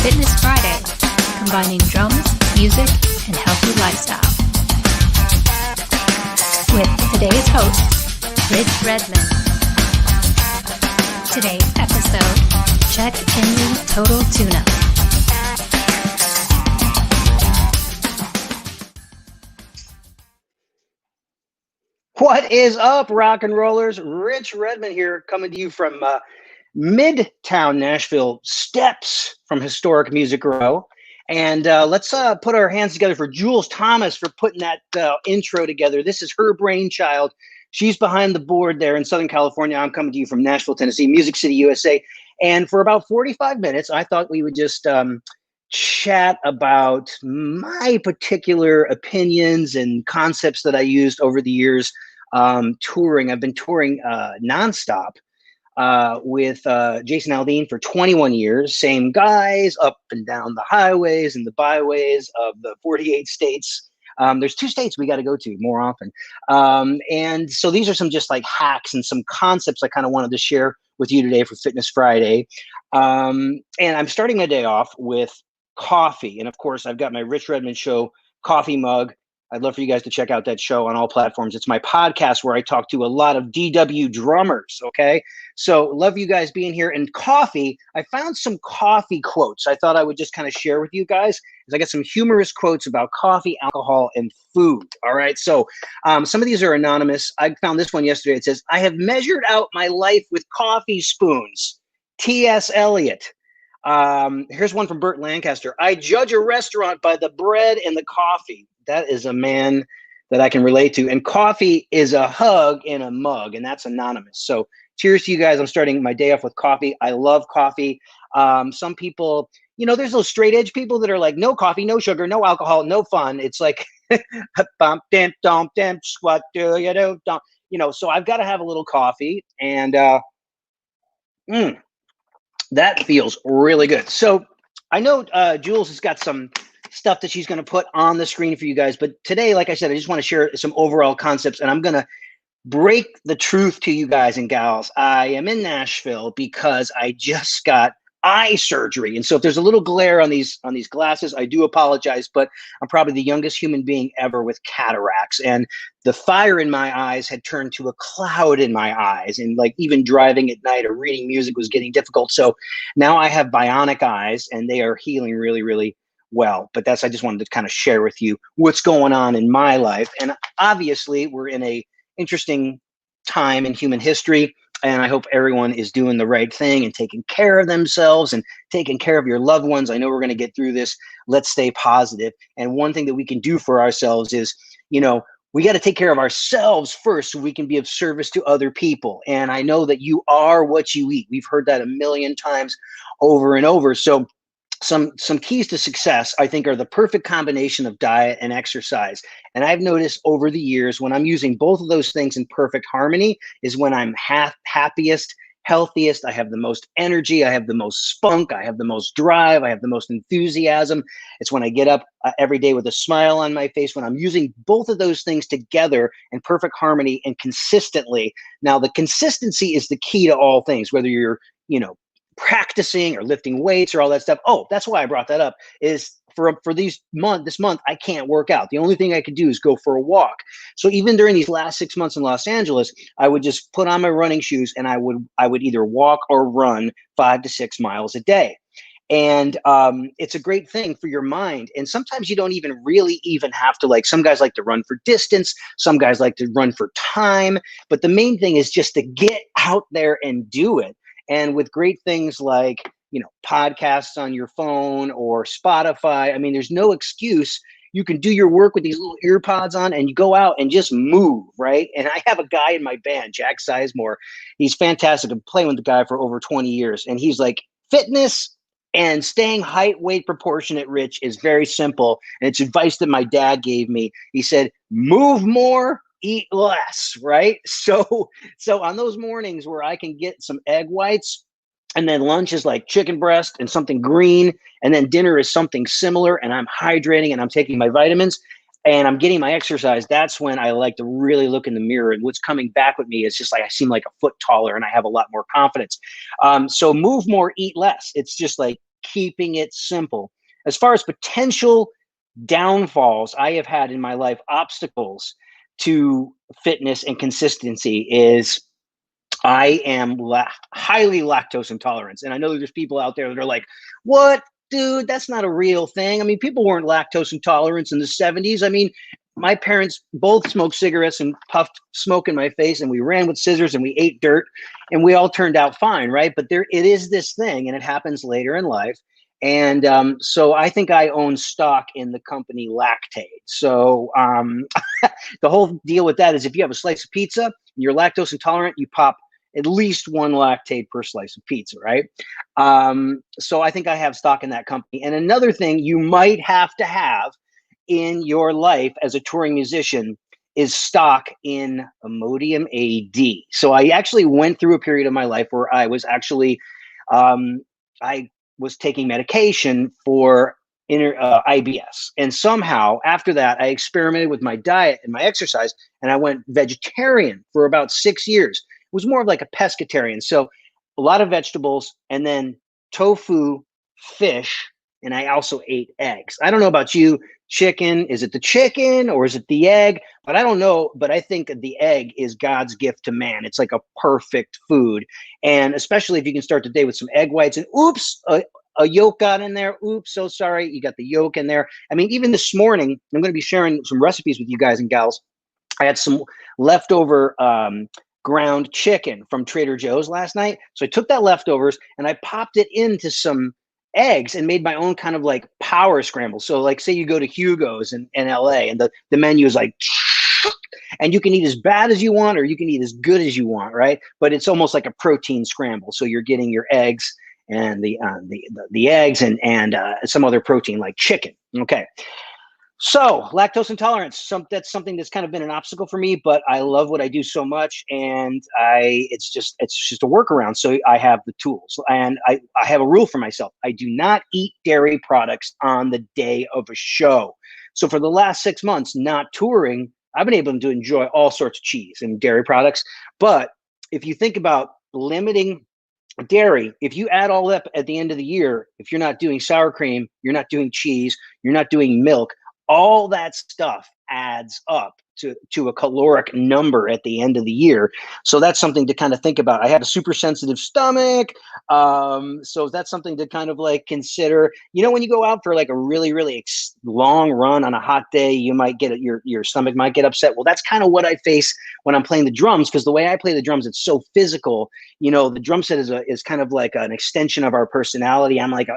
Fitness Friday, combining drums, music, and healthy lifestyle. With today's host, Rich Redmond. Today's episode, Check-Engine Total Tune-Up. What is up, rock and rollers? Rich Redmond here, coming to you from Midtown Nashville, steps from historic Music Row. And let's put our hands together for Jules Thomas for putting that intro together. This is her brainchild. She's behind the board there in Southern California. I'm coming to you from Nashville, Tennessee, Music City, USA. And for about 45 minutes, I thought we would just chat about my particular opinions and concepts that I used over the years touring. I've been touring nonstop with Jason Aldean for 21 years. Same guys up and down the highways and the byways of the 48 states. There's 2 states we got to go to more often. And so these are some just like hacks and some concepts I kind of wanted to share with you today for Fitness Friday. And I'm starting my day off with coffee. And of course, I've got my Rich Redmond Show coffee mug. I'd love for you guys to check out that show on all platforms. It's my podcast where I talk to a lot of DW drummers, okay? So love you guys being here. And coffee, I found some coffee quotes I thought I would just kind of share with you guys. I got some humorous quotes about coffee, alcohol, and food, all right? So some of these are anonymous. I found this one yesterday. It says, "I have measured out my life with coffee spoons." T.S. Eliot. Here's one from Burt Lancaster. "I judge a restaurant by the bread and the coffee." That is a man that I can relate to. And coffee is a hug in a mug, and that's anonymous. So cheers to you guys. I'm starting my day off with coffee. I love coffee. Some people, you know, there's those straight edge people that are like, no coffee, no sugar, no alcohol, no fun. It's like, bump, damp, dump, damp, what do you do? Dump. You know, so I've got to have a little coffee, and that feels really good. So I know Jules has got some stuff that she's going to put on the screen for you guys. But today, like I said, I just want to share some overall concepts, and I'm going to break the truth to you guys and gals. I am in Nashville because I just got eye surgery. And so if there's a little glare on these glasses, I do apologize, but I'm probably the youngest human being ever with cataracts. And the fire in my eyes had turned to a cloud in my eyes. And like even driving at night or reading music was getting difficult. So now I have bionic eyes, and they are healing really, really well. But I just wanted to kind of share with you what's going on in my life. And obviously we're in a interesting time in human history, and I hope everyone is doing the right thing and taking care of themselves and taking care of your loved ones. I know we're going to get through this. Let's stay positive. And one thing that we can do for ourselves is, you know, we got to take care of ourselves first so we can be of service to other people. And I know that you are what you eat. We've heard that a million times over and over. So some keys to success, I think, are the perfect combination of diet and exercise. And I've noticed over the years, when I'm using both of those things in perfect harmony is when I'm happiest, healthiest. I have the most energy. I have the most spunk. I have the most drive. I have the most enthusiasm. It's when I get up every day with a smile on my face, when I'm using both of those things together in perfect harmony and consistently. Now, the consistency is the key to all things, whether you're, you know, practicing or lifting weights or all that stuff. Oh, that's why I brought that up, is for this month, I can't work out. The only thing I could do is go for a walk. So even during these last 6 months in Los Angeles, I would just put on my running shoes and I would either walk or run 5 to 6 miles a day. And it's a great thing for your mind. And sometimes you don't really have to, like, some guys like to run for distance. Some guys like to run for time. But the main thing is just to get out there and do it. And with great things like, you know, podcasts on your phone or Spotify, I mean, there's no excuse. You can do your work with these little ear pods on and you go out and just move, right? And I have a guy in my band, Jack Sizemore. He's fantastic. I've playing with the guy for over 20 years. And he's like, fitness and staying height, weight proportionate, Rich, is very simple. And it's advice that my dad gave me. He said, move more, eat less, right? So on those mornings where I can get some egg whites, and then lunch is like chicken breast and something green, and then dinner is something similar, and I'm hydrating and I'm taking my vitamins and I'm getting my exercise, that's when I like to really look in the mirror, and what's coming back with me is just like I seem like a foot taller and I have a lot more confidence. So move more, eat less. It's just like keeping it simple. As far as potential downfalls I have had in my life, obstacles to fitness and consistency, is I am highly lactose intolerant. And I know there's people out there that are like, what, dude, that's not a real thing. I mean, people weren't lactose intolerant in the 70s. I mean, my parents both smoked cigarettes and puffed smoke in my face, and we ran with scissors and we ate dirt, and we all turned out fine, right? But there, it is this thing, and it happens later in life. And so I think I own stock in the company Lactaid. So the whole deal with that is if you have a slice of pizza and you're lactose intolerant, you pop at least one Lactaid per slice of pizza, right? So I think I have stock in that company. And another thing you might have to have in your life as a touring musician is stock in Imodium AD. So I actually went through a period of my life where I was actually, I was taking medication for IBS. And somehow after that, I experimented with my diet and my exercise, and I went vegetarian for about 6 years. It was more of like a pescatarian. So a lot of vegetables, and then tofu, fish, and I also ate eggs. I don't know about you, chicken, is it the chicken or is it the egg? But I don't know, but I think the egg is God's gift to man. It's like a perfect food. And especially if you can start the day with some egg whites and oops, a yolk got in there. Oops, so sorry, you got the yolk in there. I mean, even this morning, I'm going to be sharing some recipes with you guys and gals. I had some leftover ground chicken from Trader Joe's last night. So I took that leftovers and I popped it into some eggs and made my own kind of like power scramble. So like say you go to Hugo's in LA and the menu is like, and you can eat as bad as you want or you can eat as good as you want, right? But it's almost like a protein scramble. So you're getting your eggs and the eggs and some other protein like chicken. Okay. So lactose intolerance, that's something that's kind of been an obstacle for me, but I love what I do so much, and it's just a workaround. So I have the tools, and I have a rule for myself. I do not eat dairy products on the day of a show. So for the last 6 months, not touring, I've been able to enjoy all sorts of cheese and dairy products. But if you think about limiting dairy, if you add all up at the end of the year, if you're not doing sour cream, you're not doing cheese, you're not doing milk, all that stuff adds up to a caloric number at the end of the year. So that's something to kind of think about. I have a super sensitive stomach. So that's something to kind of like consider. You know, when you go out for like a really, really long run on a hot day, you might get your stomach might get upset. Well, that's kind of what I face when I'm playing the drums, because the way I play the drums, it's so physical. You know, the drum set is kind of like an extension of our personality. I'm like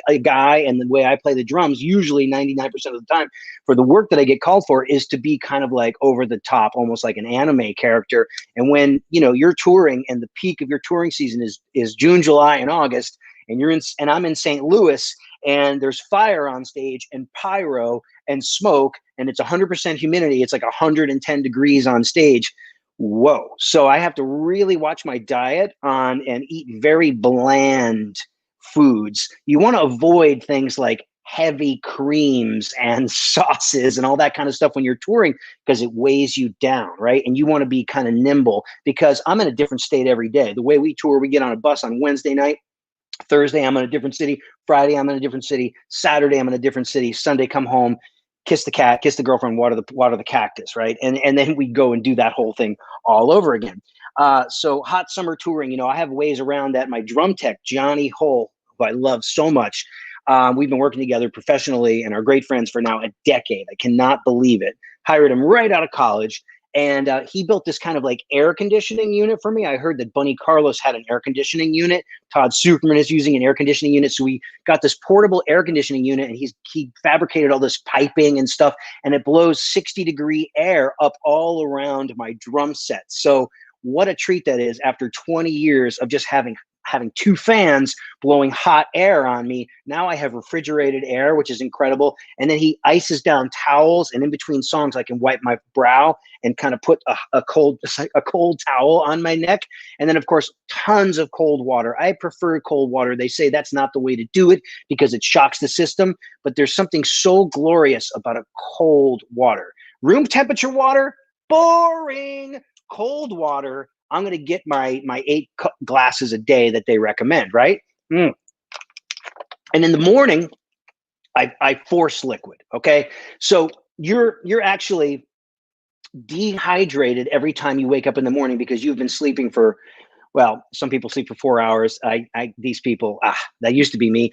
a guy, and the way I play the drums, usually 99% of the time for the work that I get called for, is to be kind of like over the top, almost like an anime character. And when, you know, you're touring and the peak of your touring season is June, July, and August, and I'm in St. Louis, and there's fire on stage and pyro and smoke, and it's 100% humidity. It's like 110 degrees on stage. Whoa. So I have to really watch my diet and eat very bland foods. You want to avoid things like heavy creams and sauces and all that kind of stuff when you're touring, because it weighs you down, right? And you want to be kind of nimble, because I'm in a different state every day. The way we tour, we get on a bus on Wednesday night, Thursday I'm in a different city, Friday I'm in a different city, Saturday I'm in a different city, Sunday come home, kiss the cat, kiss the girlfriend, water the cactus, right? And then we go and do that whole thing all over again. So hot summer touring, you know, I have ways around that. My drum tech, Johnny Hull, who I love so much, we've been working together professionally and are great friends for now a decade. I cannot believe it. Hired him right out of college. And he built this kind of like air conditioning unit for me. I heard that Bunny Carlos had an air conditioning unit. Todd Superman is using an air conditioning unit. So we got this portable air conditioning unit, and he fabricated all this piping and stuff, and it blows 60-degree air up all around my drum set. So what a treat that is after 20 years of just having 2 fans blowing hot air on me. Now I have refrigerated air, which is incredible. And then he ices down towels, and in between songs, I can wipe my brow and kind of put a cold towel on my neck. And then, of course, tons of cold water. I prefer cold water. They say that's not the way to do it because it shocks the system, but there's something so glorious about a cold water. Room temperature water, boring. Cold water, I'm going to get my 8 glasses a day that they recommend, right? And in the morning, I force liquid. Okay. So you're actually dehydrated every time you wake up in the morning because you've been sleeping for, well, some people sleep for 4 hours. These people, that used to be me.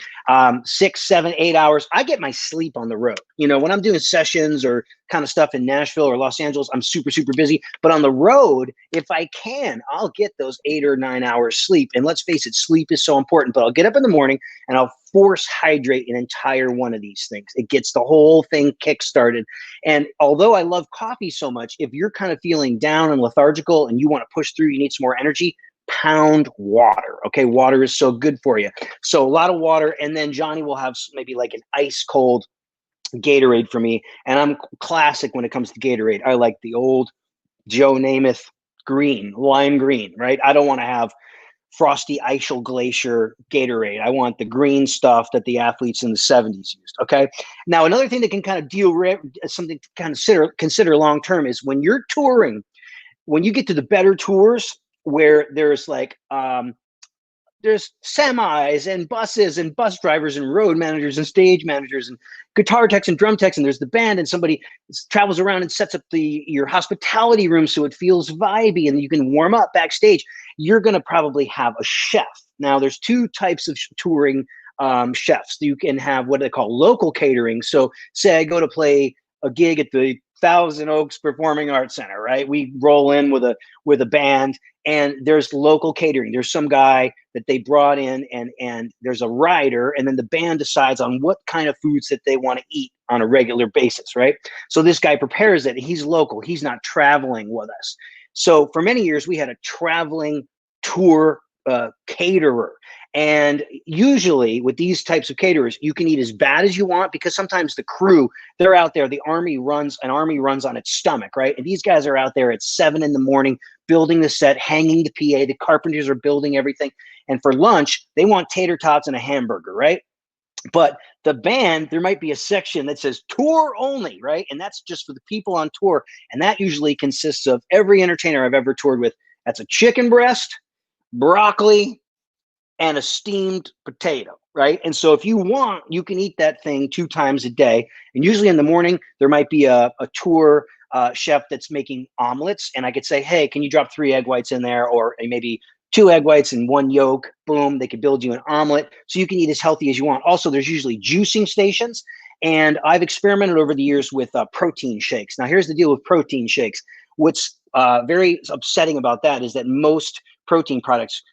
6, 7, 8 hours. I get my sleep on the road. You know, when I'm doing sessions or kind of stuff in Nashville or Los Angeles, I'm super, super busy. But on the road, if I can, I'll get those 8 or 9 hours sleep. And let's face it, sleep is so important. But I'll get up in the morning and I'll force hydrate an entire one of these things. It gets the whole thing kick-started. And although I love coffee so much, if you're kind of feeling down and lethargical and you want to push through, you need some more energy, pound water. Okay, water is so good for you. So a lot of water, and then Johnny will have maybe like an ice cold Gatorade for me. And I'm classic when it comes to Gatorade. I like the old Joe Namath green, lime green, right? I don't want to have frosty Icial Glacier Gatorade. I want the green stuff that the athletes in the 70s used. Okay. Now, another thing that can kind of something to consider long term is when you're touring, when you get to the better tours where there's like there's semis and buses and bus drivers and road managers and stage managers and guitar techs and drum techs, and there's the band, and somebody travels around and sets up your hospitality room so it feels vibey and you can warm up backstage. You're going to probably have a chef. Now, there's two types of touring chefs. You can have what they call local catering. So say I go to play a gig at the Thousand Oaks Performing Arts Center, right? We roll in with a band, and there's local catering. There's some guy that they brought in, and there's a rider, and then the band decides on what kind of foods that they want to eat on a regular basis, right? So this guy prepares it. He's local. He's not traveling with us. So for many years, we had a traveling tour caterer. And usually with these types of caterers, you can eat as bad as you want, because sometimes the crew, they're out there, an army runs on its stomach, right? And these guys are out there at 7 a.m, building the set, hanging the PA, the carpenters are building everything. And for lunch, they want tater tots and a hamburger, right? But the band, there might be a section that says tour only, right? And that's just for the people on tour. And that usually consists of every entertainer I've ever toured with. That's a chicken breast, broccoli, and a steamed potato, right? And so if you want, you can eat that thing 2 times a day. And usually in the morning, there might be a tour chef that's making omelets. And I could say, hey, can you drop 3 egg whites in there? Or maybe 2 egg whites and 1 yolk. Boom, they could build you an omelet. So you can eat as healthy as you want. Also, there's usually juicing stations. And I've experimented over the years with protein shakes. Now, here's the deal with protein shakes. What's very upsetting about that is that most protein products,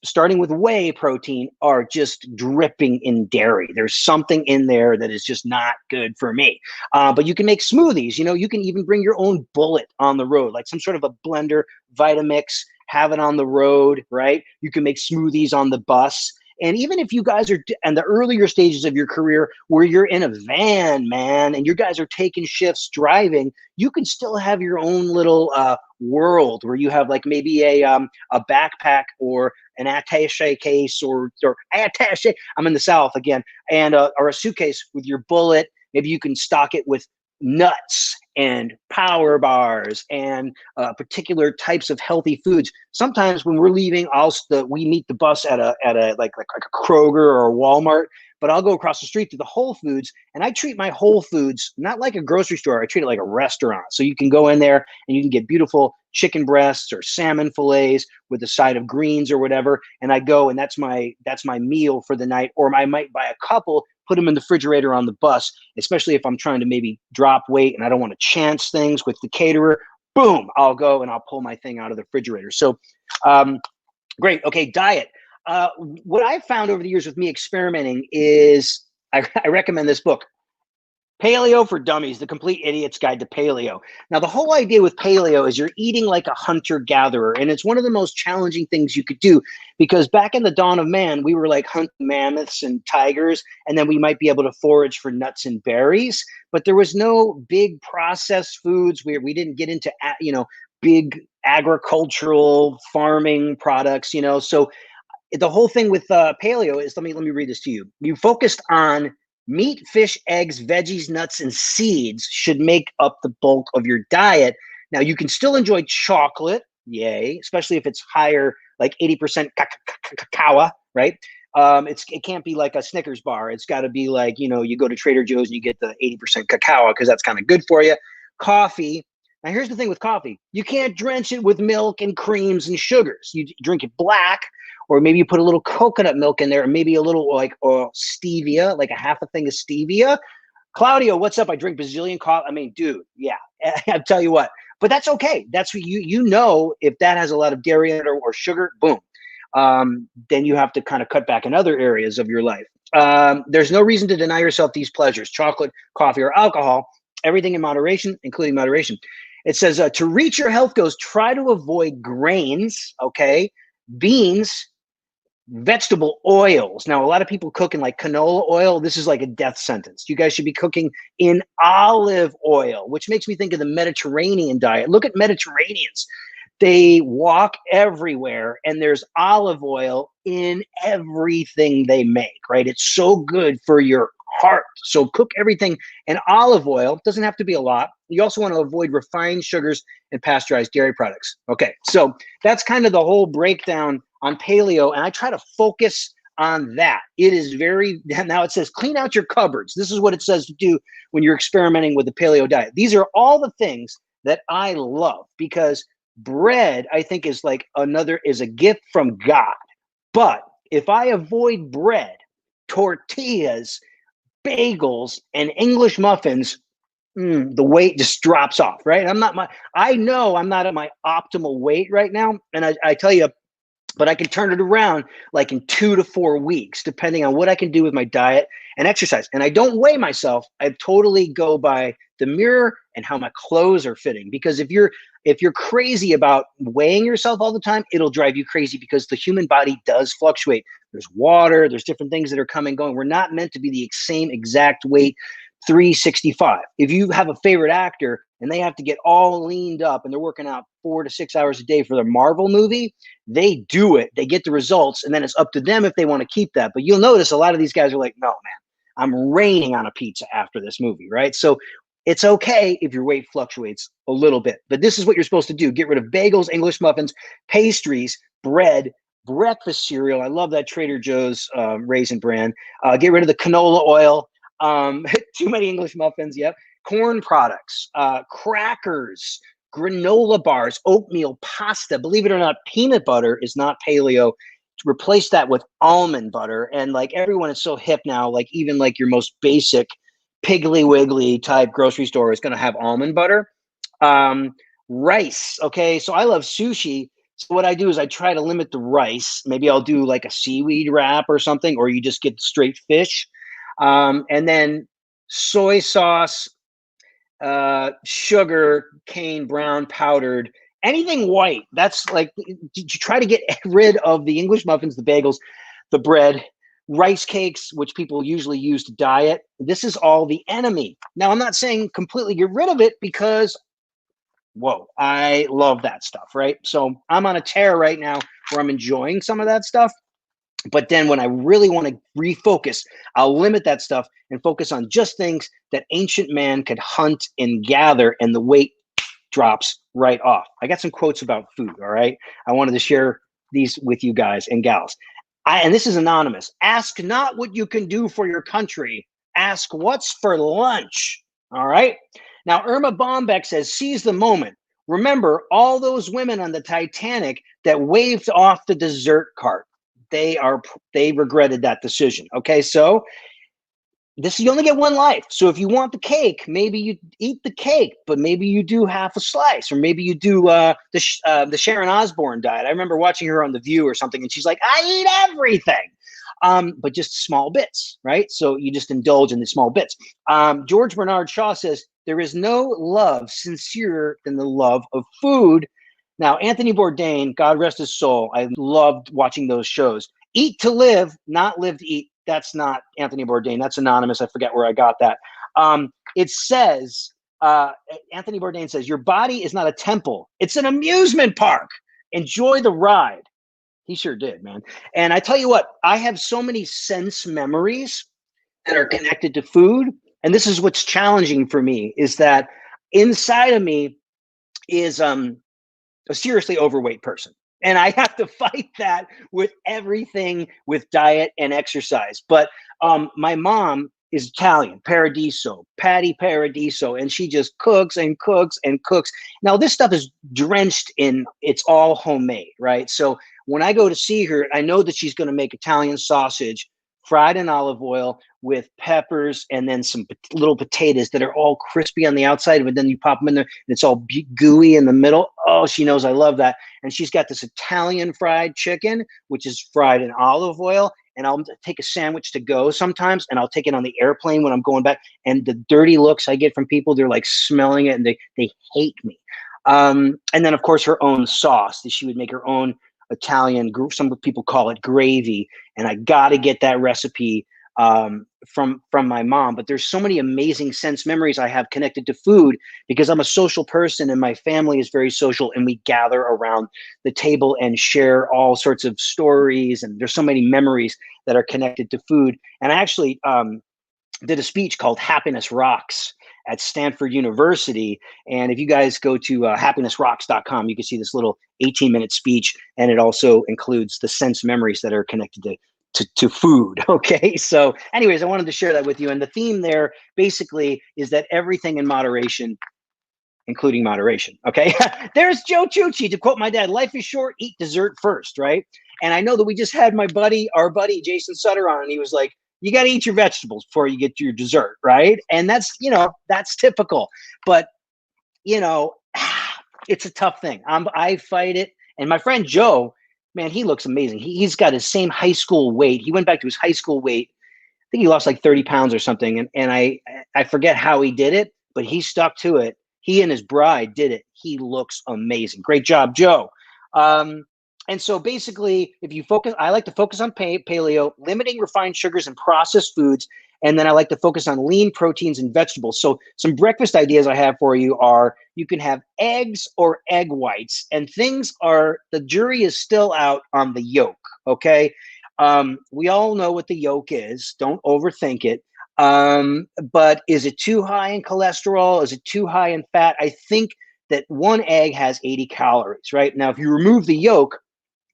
starting with whey protein, are just dripping in dairy. There's something in there that is just not good for me. But you can make smoothies. You know, you can even bring your own bullet on the road, like some sort of a blender, Vitamix, have it on the road, right? You can make smoothies on the bus. And even if you guys are in the earlier stages of your career where you're in a van, man, and you guys are taking shifts driving, you can still have your own little world where you have like maybe a backpack or an attaché case or attaché. I'm in the South again, and or a suitcase with your bullet. Maybe you can stock it with nuts and power bars and particular types of healthy foods. Sometimes when we're leaving, we meet the bus at a like a Kroger or a Walmart, but I'll go across the street to the Whole Foods, and I treat my Whole Foods not like a grocery store. I treat it like a restaurant. So you can go in there and you can get beautiful chicken breasts or salmon fillets with a side of greens or whatever. And I go, and that's my meal for the night. Or I might buy a couple, put them in the refrigerator on the bus, especially if I'm trying to maybe drop weight and I don't want to chance things with the caterer. Boom, I'll go and I'll pull my thing out of the refrigerator. So great. Okay, diet. What I've found over the years with me experimenting is I recommend this book, Paleo for Dummies, The Complete Idiot's Guide to Paleo. Now, the whole idea with paleo is you're eating like a hunter-gatherer, and it's one of the most challenging things you could do, because back in the dawn of man, we were like hunting mammoths and tigers, and then we might be able to forage for nuts and berries, but there was no big processed foods where we didn't get into, big agricultural farming products, So the whole thing with paleo is, let me read this to you. You focused on meat, fish, eggs, veggies, nuts, and seeds should make up the bulk of your diet. Now, you can still enjoy chocolate, yay, especially if it's higher, like 80% cacao, right? It can't be like a Snickers bar. It's got to be like, you know, you go to Trader Joe's and you get the 80% cacao because that's kind of good for you. Coffee. Now, here's the thing with coffee. You can't drench it with milk and creams and sugars. You drink it black, or maybe you put a little coconut milk in there, and maybe a little like stevia, like a half a thing of stevia. Claudio, what's up? I drink bazillion coffee. I mean, dude, yeah, I'll tell you what. But that's okay. That's what you know, if that has a lot of dairy in it or sugar, boom. Then you have to kind of cut back in other areas of your life. There's no reason to deny yourself these pleasures, chocolate, coffee, or alcohol, everything in moderation, including moderation. It says to reach your health goals, try to avoid grains, okay, beans, vegetable oils. Now, a lot of people cook in like canola oil. This is like a death sentence. You guys should be cooking in olive oil, which makes me think of the Mediterranean diet. Look at Mediterraneans. They walk everywhere and there's olive oil in everything they make, right? It's so good for your heart. So cook everything in olive oil. Doesn't have to be a lot. You also want to avoid refined sugars and pasteurized dairy products. Okay, so that's kind of the whole breakdown on paleo, and I try to focus on that. It is very, now it says clean out your cupboards. This is what it says to do when you're experimenting with the paleo diet. These are all the things that I love, because bread, I think, is a gift from God. But if I avoid bread, tortillas, bagels, and English muffins, the weight just drops off, right? I know I'm not at my optimal weight right now. And I tell you, but I can turn it around like in 2 to 4 weeks, depending on what I can do with my diet and exercise. And I don't weigh myself. I totally go by the mirror and how my clothes are fitting. Because if you're crazy about weighing yourself all the time, it'll drive you crazy, because the human body does fluctuate. There's water, there's different things that are coming and going. We're not meant to be the same exact weight 365. If you have a favorite actor and they have to get all leaned up and they're working out 4 to 6 hours a day for their Marvel movie, they do it, they get the results, and then it's up to them if they want to keep that. But you'll notice a lot of these guys are like, no, man, I'm raining on a pizza after this movie, right? So it's okay if your weight fluctuates a little bit, but this is what you're supposed to do. Get rid of bagels, English muffins, pastries, bread, breakfast cereal. I love that Trader Joe's Raisin Bran. Get rid of the canola oil. Too many English muffins, yep. Corn products, crackers, granola bars, oatmeal, pasta. Believe it or not, peanut butter is not paleo. Replace that with almond butter. And like everyone is so hip now, like even like your most basic Piggly Wiggly type grocery store is going to have almond butter. Rice. Okay. So I love sushi. So what I do is I try to limit the rice. Maybe I'll do like a seaweed wrap or something, or you just get straight fish. And then soy sauce, sugar cane, brown powdered, anything white. That's like, you try to get rid of the English muffins, the bagels, the bread, rice cakes, which people usually use to diet. This is all the enemy. Now, I'm not saying completely get rid of it, because whoa, I love that stuff, right? So I'm on a tear right now where I'm enjoying some of that stuff. But then when I really want to refocus, I'll limit that stuff and focus on just things that ancient man could hunt and gather, and the weight drops right off. I got some quotes about food, all right? I wanted to share these with you guys and gals. And this is anonymous. Ask not what you can do for your country. Ask what's for lunch, all right? Now, Irma Bombeck says, seize the moment. Remember all those women on the Titanic that waved off the dessert cart. They regretted that decision. Okay, so you only get one life. So if you want the cake, maybe you eat the cake, but maybe you do half a slice, or maybe you do the Sharon Osbourne diet. I remember watching her on The View or something, and she's like, I eat everything, but just small bits, right? So you just indulge in the small bits. George Bernard Shaw says, there is no love sincerer than the love of food. Now, Anthony Bourdain, God rest his soul, I loved watching those shows. Eat to live, not live to eat. That's not Anthony Bourdain. That's anonymous. I forget where I got that. It says, Anthony Bourdain says, your body is not a temple. It's an amusement park. Enjoy the ride. He sure did, man. And I tell you what, I have so many sense memories that are connected to food. And this is what's challenging for me, is that inside of me is a seriously overweight person. And I have to fight that with everything with diet and exercise. But my mom is Italian, Paradiso, Patty Paradiso, and she just cooks and cooks and cooks. Now, this stuff is drenched in, it's all homemade, right? So when I go to see her, I know that she's going to make Italian sausage fried in olive oil with peppers and then some little potatoes that are all crispy on the outside, but then you pop them in there and it's all gooey in the middle. Oh, she knows I love that. And she's got this Italian fried chicken, which is fried in olive oil. And I'll take a sandwich to go sometimes, and I'll take it on the airplane when I'm going back. And the dirty looks I get from people, they're like smelling it and they hate me. And then, of course, her own sauce. She would make her own Italian, some people call it gravy, and I got to get that recipe from my mom. But there's so many amazing sense memories I have connected to food because I'm a social person and my family is very social, and we gather around the table and share all sorts of stories, and there's so many memories that are connected to food. And I actually did a speech called Happiness Rocks at Stanford University. And if you guys go to happinessrocks.com, you can see this little 18-minute speech, and it also includes the sense memories that are connected to food. Okay, so anyways, I wanted to share that with you. And the theme there basically is that everything in moderation, including moderation. Okay, there's Joe Chucci, to quote my dad: life is short, eat dessert first, right? And I know that we just had our buddy Jason Sutter on, and he was like, you got to eat your vegetables before you get to your dessert, right? And that's, that's typical. But, it's a tough thing. I fight it. And my friend Joe, man, he looks amazing. He's got his same high school weight. He went back to his high school weight. I think he lost like 30 pounds or something. And I forget how he did it, but he stuck to it. He and his bride did it. He looks amazing. Great job, Joe. And so basically, if you focus, I like to focus on paleo, limiting refined sugars and processed foods. And then I like to focus on lean proteins and vegetables. So some breakfast ideas I have for you are, you can have eggs or egg whites, and the jury is still out on the yolk. Okay. We all know what the yolk is. Don't overthink it. But is it too high in cholesterol? Is it too high in fat? I think that one egg has 80 calories, right? Now, if you remove the yolk,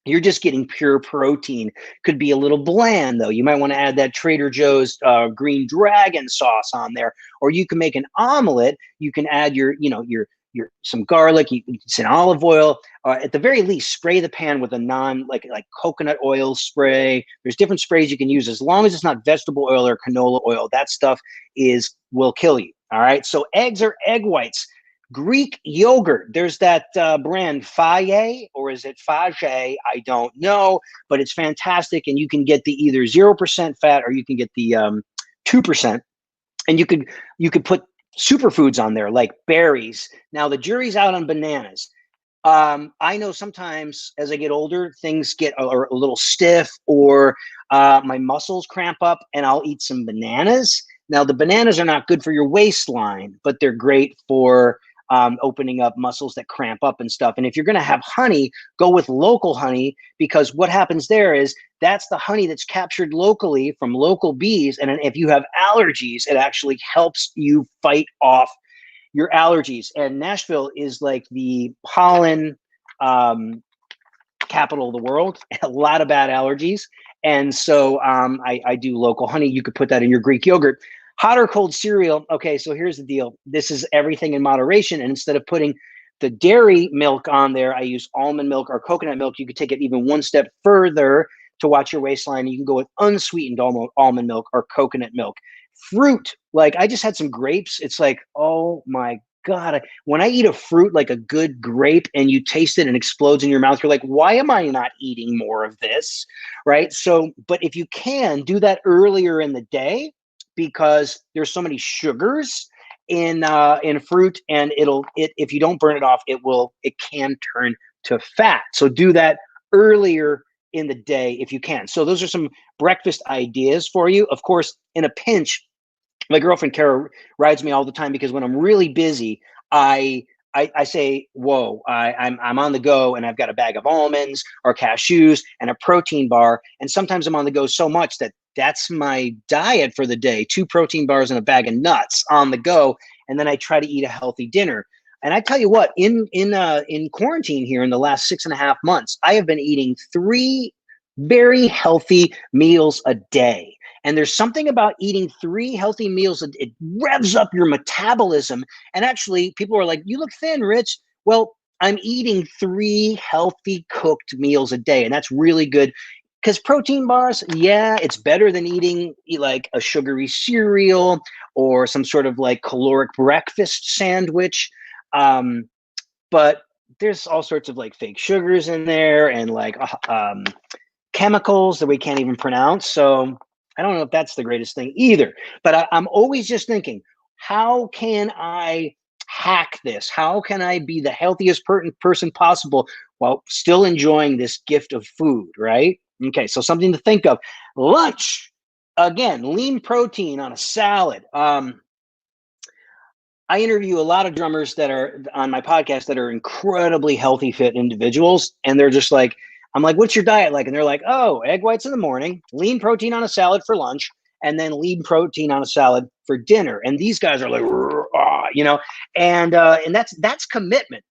you're just getting pure protein. Could be a little bland, though. You might want to add that Trader Joe's green dragon sauce on there, or you can make an omelet. You can add your some garlic, some olive oil. At the very least, spray the pan with a like coconut oil spray. There's different sprays you can use, as long as it's not vegetable oil or canola oil. That stuff will kill you. All right. So eggs or egg whites. Greek yogurt, there's that brand 𝗙𝗚𝗚, or is it 𝗙𝗚𝗚? I don't know, but it's fantastic. And you can get the either 0% fat, or you can get the 2%. And you could put superfoods on there like berries. Now the jury's out on bananas. I know sometimes as I get older, things get a little stiff, or my muscles cramp up, and I'll eat some bananas. Now the bananas are not good for your waistline, but they're great for opening up muscles that cramp up and stuff. And if you're going to have honey, go with local honey, because what happens there is that's the honey that's captured locally from local bees. And if you have allergies, it actually helps you fight off your allergies. And Nashville is like the pollen capital of the world. A lot of bad allergies. And so I do local honey. You could put that in your Greek yogurt. Hot or cold cereal. Okay, so here's the deal. This is everything in moderation. And instead of putting the dairy milk on there, I use almond milk or coconut milk. You could take it even one step further to watch your waistline. You can go with unsweetened almond milk or coconut milk. Fruit, like I just had some grapes. It's like, oh my God. When I eat a fruit, like a good grape, and you taste it and explodes in your mouth, you're like, why am I not eating more of this? Right? So, but if you can, do that earlier in the day, because there's so many sugars in fruit, and if you don't burn it off, it can turn to fat. So do that earlier in the day if you can. So those are some breakfast ideas for you. Of course, in a pinch, my girlfriend Kara rides me all the time, because when I'm really busy, I say, whoa, I'm on the go, and I've got a bag of almonds or cashews and a protein bar. And sometimes I'm on the go so much that that's my diet for the day: 2 protein bars and a bag of nuts on the go. And then I try to eat a healthy dinner. And I tell you what, in quarantine here in the last 6.5 months, I have been eating 3 very healthy meals a day. And there's something about eating 3 healthy meals, it revs up your metabolism. And actually, people are like, you look thin, Rich. Well, I'm eating 3 healthy cooked meals a day, and that's really good. Because protein bars, yeah, it's better than eating like a sugary cereal or some sort of like caloric breakfast sandwich. But there's all sorts of like fake sugars in there and like chemicals that we can't even pronounce. So I don't know if that's the greatest thing either. But I'm always just thinking, how can I hack this? How can I be the healthiest person possible while still enjoying this gift of food, right? Okay, so something to think of. Lunch, again, lean protein on a salad. I interview a lot of drummers that are on my podcast that are incredibly healthy, fit individuals. And they're just like, I'm like, what's your diet like? And they're like, oh, egg whites in the morning, lean protein on a salad for lunch, and then lean protein on a salad for dinner. And these guys are like, you know, and that's commitment.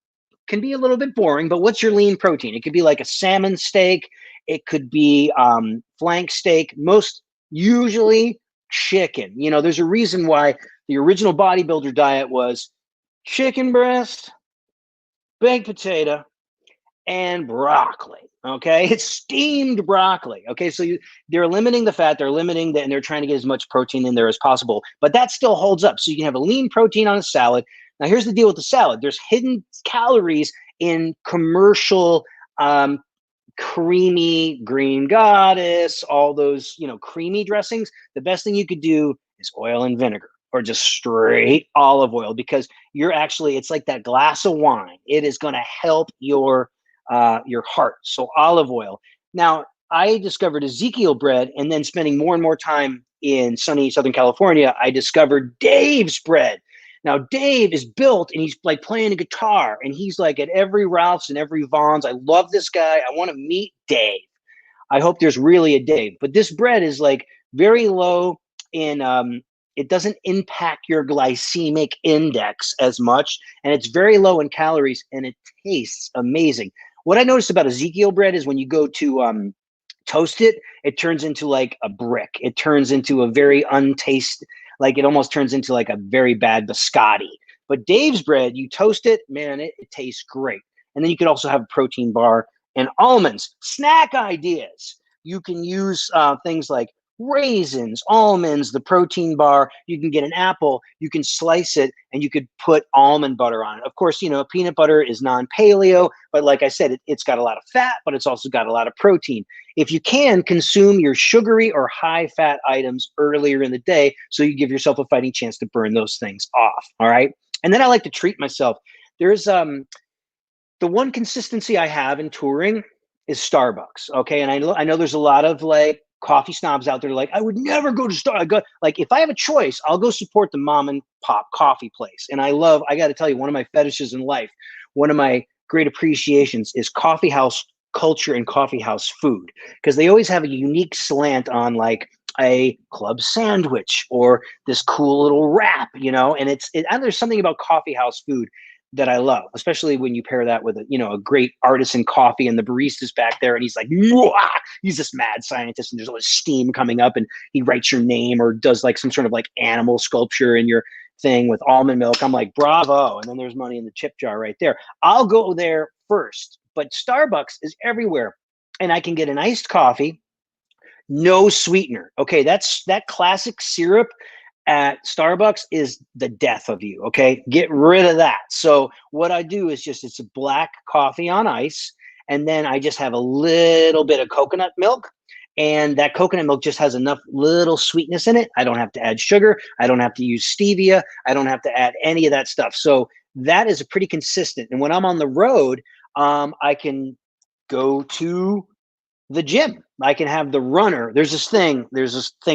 Can be a little bit boring, but what's your lean protein? It could be like a salmon steak. It could be flank steak. Most usually chicken. You know, there's a reason why the original bodybuilder diet was chicken breast, baked potato, and broccoli. Okay, it's steamed broccoli. Okay, so they're limiting the fat, they're limiting and they're trying to get as much protein in there as possible. But that still holds up. So you can have a lean protein on a salad. Now, here's the deal with the salad. There's hidden calories in commercial creamy green goddess, all those, you know, creamy dressings. The best thing you could do is oil and vinegar or just straight olive oil, because you're actually, it's like that glass of wine. It is going to help your heart. So olive oil. Now, I discovered Ezekiel bread, and then spending more and more time in sunny Southern California, I discovered Dave's bread. Now, Dave is built and he's like playing a guitar, and he's like at every Ralph's and every Vaughn's. I love this guy. I want to meet Dave. I hope there's really a Dave. But this bread is like very low in, it doesn't impact your glycemic index as much, and it's very low in calories, and it tastes amazing. What I noticed about Ezekiel bread is when you go to toast it, it turns into like a brick. It turns into a very untasted, like it almost turns into like a very bad biscotti. But Dave's bread, you toast it, man, it tastes great. And then you could also have a protein bar and almonds. Snack ideas. You can use things like raisins, almonds, the protein bar. You can get an apple, you can slice it, and you could put almond butter on it. Of course, you know, peanut butter is non-paleo, but like I said, it's got a lot of fat, but it's also got a lot of protein. If you can, consume your sugary or high-fat items earlier in the day so you give yourself a fighting chance to burn those things off, all right? And then I like to treat myself. There's the one consistency I have in touring is Starbucks, okay? And I know there's a lot of like coffee snobs out there like, I would never go to Starbucks. Like, if I have a choice, I'll go support the mom and pop coffee place. And I got to tell you, one of my fetishes in life, one of my great appreciations is coffee house culture and coffee house food, because they always have a unique slant on like a club sandwich or this cool little wrap, you know, and there's something about coffee house food that I love, especially when you pair that with a great artisan coffee, and the barista's back there and he's like, wah! He's this mad scientist, and there's all this steam coming up, and he writes your name or does like some sort of like animal sculpture in your thing with almond milk. I'm like, bravo. And then there's money in the tip jar right there. I'll go there first, but Starbucks is everywhere, and I can get an iced coffee, no sweetener. Okay, that classic syrup at Starbucks is the death of you. Okay, get rid of that. So what I do is it's a black coffee on ice, and then I just have a little bit of coconut milk, and that coconut milk just has enough little sweetness in it. I don't have to add sugar. I don't have to use stevia. I don't have to add any of that stuff. So that is a pretty consistent. And when I'm on the road, I can go to the gym. I can have the runner. There's this thing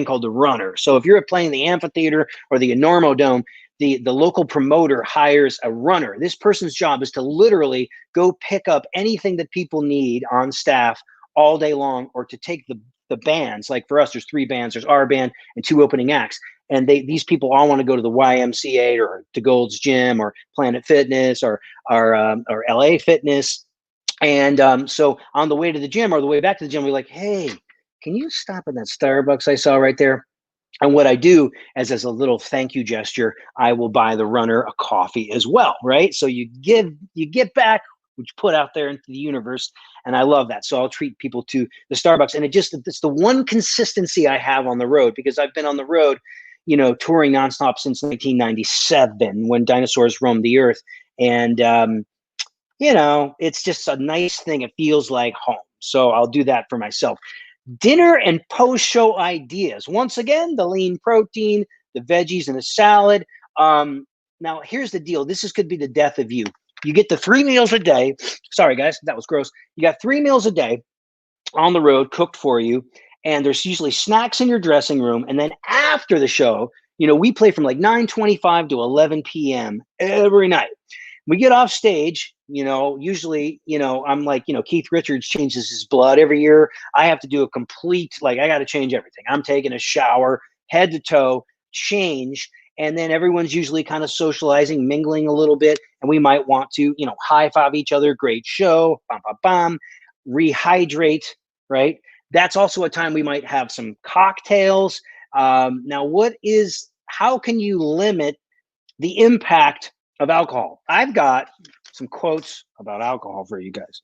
called the runner. So if you're playing the amphitheater or the Enormo Dome, the local promoter hires a runner. This person's job is to literally go pick up anything that people need on staff all day long, or to take the the bands, like for us, there's 3 bands. There's our band and 2 opening acts. And these people all want to go to the YMCA or to Gold's Gym or Planet Fitness or LA Fitness. And so on the way to the gym or the way back to the gym, we're like, hey, can you stop at that Starbucks I saw right there? And what I do as a little thank you gesture, I will buy the runner a coffee as well, right? So you get back what you put out there into the universe, and I love that. So I'll treat people to the Starbucks, and it's the one consistency I have on the road, because I've been on the road, touring nonstop since 1997 when dinosaurs roamed the earth, and it's just a nice thing. It feels like home. So I'll do that for myself. Dinner and post-show ideas. Once again, the lean protein, the veggies, and a salad. Now, here's the deal. This could be the death of you. You get the 3 meals a day. Sorry, guys, that was gross. You got 3 meals a day on the road cooked for you, and there's usually snacks in your dressing room. And then after the show, we play from like 9:25 to 11 p.m. every night. We get off stage, usually, I'm like, Keith Richards changes his blood every year. I have to do a complete, I got to change everything. I'm taking a shower, head to toe, change. And then everyone's usually kind of socializing, mingling a little bit. And we might want to, high five each other. Great show, bam, bam, bam, rehydrate, right? That's also a time we might have some cocktails. Now, how can you limit the impact of alcohol? I've got some quotes about alcohol for you guys.